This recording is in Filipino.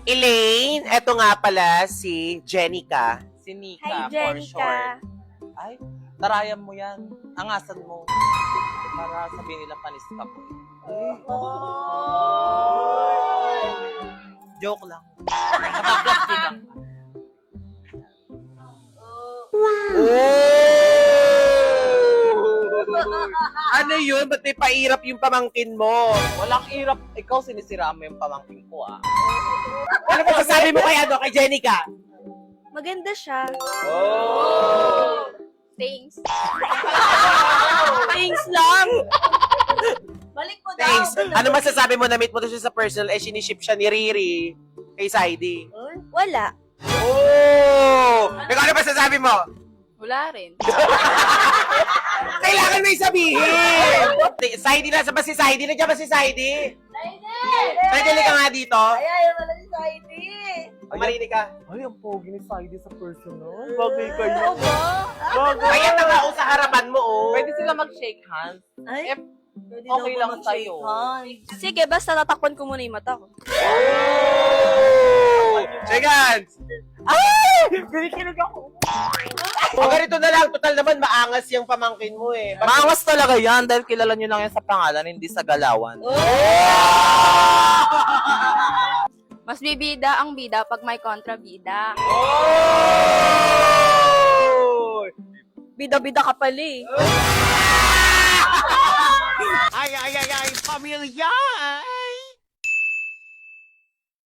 Elaine, eto nga pala si Jenica. Si Nika, Hi, for Jenica. short. Ay, tarayan mo yan. Angasan mo. Para sabihin nila panis ka po. Joke lang. Napag-plastikan ka. Ano yun? Ba't may pairap yung pamangkin mo? Walang irap. Ikaw sinisira mo yung pamangkin ko, ah. Ano ba sasabi mo kay Jenica? Maganda siya. Oh! Thanks. Thanks lang. Balik mo daw. Thanks. Ano masasabi mo na meet mo to siya sa personal eh siniship siya ni Riri kay Saidi? Wala. Oh! Ikaw ano masasabi mo? Wala rin. Kailangan may sabihin! Saidi na, ba si Saidi? Nandiyan ba si Saidi? Saidi ka nga dito. Ay, wala si Saidi. Marinig ka. Ay, ang pogi ni Saidi sa personal. Bagay kayo. Kaya na nga ako sa harapan mo, oh. Pwede sila mag-shake hands. Ay, Okay lang sa'yo. sige, basta tatakpan ko muna yung mata ko. Oh! Chegans! Kinikilig ako. O ganito na lang, total naman maangas yung pamangkin mo eh. Maangas talaga yan dahil kilala nyo lang yan sa pangalan, hindi sa galawan. Mas bibida ang bida pag may kontrabida. Oh! Bida-bida ka pala eh. Ay, pamilya!